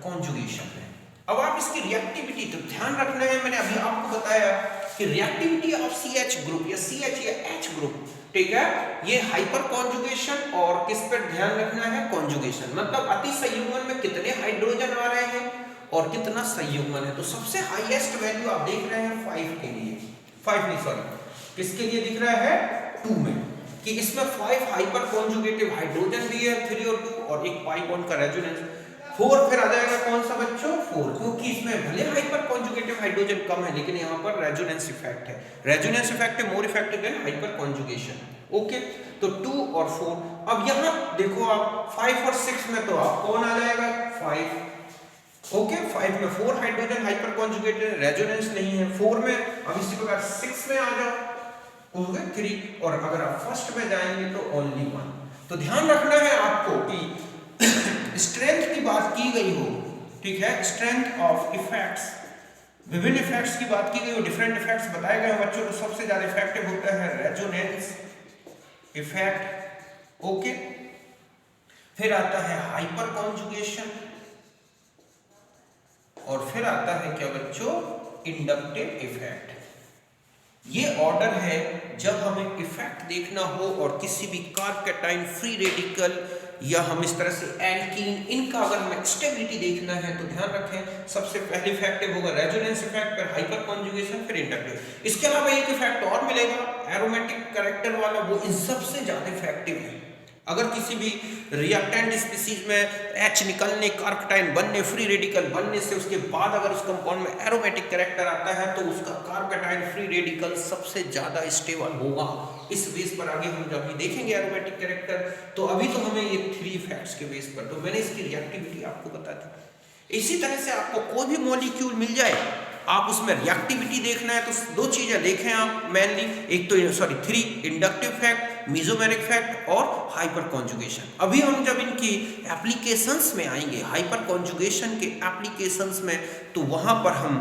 कॉन्जुगेशन है। अब आप इसकी रिएक्टिविटी तो ध्यान रखना है, मैंने अभी आपको बताया कि रिएक्टिविटी ऑफ CH ग्रुप या CH या H ग्रुप, ठीक है, ये हाइपर कॉन्जुगेशन और किस पर ध्यान रखना है, कॉन्जुगेशन, मतलब अति संयुग्मन में कितने हाइड्रोजन आ रहे हैं और कितना संयुग्मन है। तो सबसे हाईएस्ट वैल्यू आप देख रहे हैं 5 के लिए, 5 नहीं सॉरी, किसके लिए दिख रहा है, 2 में, कि इसमें 5 हाइपर कॉन्जुगेटिव हाइड्रोजन भी है, 3 और 2, और एक पाई बॉन्ड का रेजोनेंस। 4 फिर आ जाएगा कौन सा बच्चों, 4, क्योंकि इसमें भले हाइपर कॉन्जुगेटिव हाइड्रोजन कम है, लेकिन यहाँ पर रेजोनेंस इफेक्ट है। रेजोनेंस इफेक्ट है more effective than hyper conjugation. Okay, तो 2 और 4। अब यहाँ देखो आप 5 और 6 में तो आप कौन आ जाएगा, 5। ओके, 5 में 4 हाइड्रोजन हाइपर कॉन्जुगेटेड, रेजोनेंस नहीं है 4 में। अब इसी प्रकार 6 में आ जाओ, हो गए 3, और अगर आप फर्स्ट में जाएंगे तो ओनली 1। तो ध्यान रखना है आपको कि स्ट्रेंथ की बात की गई हो, ठीक है, स्ट्रेंथ ऑफ इफेक्ट्स, विभिन्न इफेक्ट्स की बात की गई हो, डिफरेंट इफेक्ट्स बताए गए बच्चों, तो सबसे ज्यादा इफेक्टिव होता है रेजोनेंस इफेक्ट। ओके, फिर आता है हाइपर कॉन्जुगेशन, और फिर आता है क्या बच्चों, इंडक्टिव इफेक्ट। ये ऑर्डर है जब हमें इफेक्ट देखना हो और किसी भी कार्बकैटायन फ्री रेडिकल या हम इस तरह से एल्कीन, इनका अगर हमें स्टेबिलिटी देखना है तो ध्यान रखें सबसे पहले इफेक्टिव होगा रेजोनेंस इफेक्ट, फिर हाइपर कॉन्जुगेशन, फिर इंडक्टिव। इसके अलावा एक इफेक्ट और मिलेगा एरोमेटिक कैरेक्टर वाला, वो इन सबसे ज्यादा इफेक्टिव है। अगर किसी भी रिएक्टेंट स्पीसीज में H निकलने, कार्बकैटायन बनने, फ्री रेडिकल बनने से उसके बाद अगर उस कंपाउंड में एरोमेटिक कैरेक्टर आता है तो उसका कार्बकैटायन फ्री रेडिकल सबसे ज्यादा स्टेबल होगा। इस बेस पर आगे हम जब भी देखेंगे एरोमेटिक कैरेक्टर, तो अभी तो हमें ये 3 इफेक्ट्स के बेस पर, तो मैंने इसकी रिएक्टिविटी आपको बता दी। इसी तरह से आपको कोई भी मॉलिक्यूल मिल जाए, आप उसमें रिएक्टिविटी देखना है तो 2 चीजें देखें आप मेनली, एक तो 3 इंडक्टिव इफेक्ट, मेसोमेरिक इफेक्ट और हाइपर कॉन्जुगेशन। अभी हम जब इनकी एप्लीकेशंस में आएंगे, हाइपर कॉन्जुगेशन के एप्लीकेशंस में, तो वहां पर हम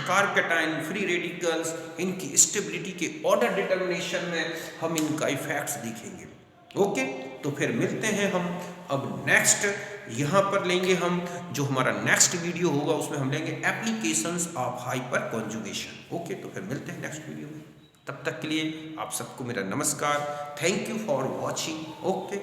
कार्बकैटायन फ्री रेडिकल्स, इनकी स्टेबिलिटी के ऑर्डर डिटर्मिनेशन में हम इनका इफेक्ट्स देखेंगे। ओके, तो फिर मिलते हैं हम अब नेक्स्ट, यहाँ पर लेंगे हम जो हमारा नेक्स्ट वीडियो होगा, उसमें हम लेंगे applications of hyper conjugation. Okay, तो फिर मिलते हैं नेक्स्ट वीडियो में। तब तक के लिए आप सबको मेरा नमस्कार, thank you for watching. Okay.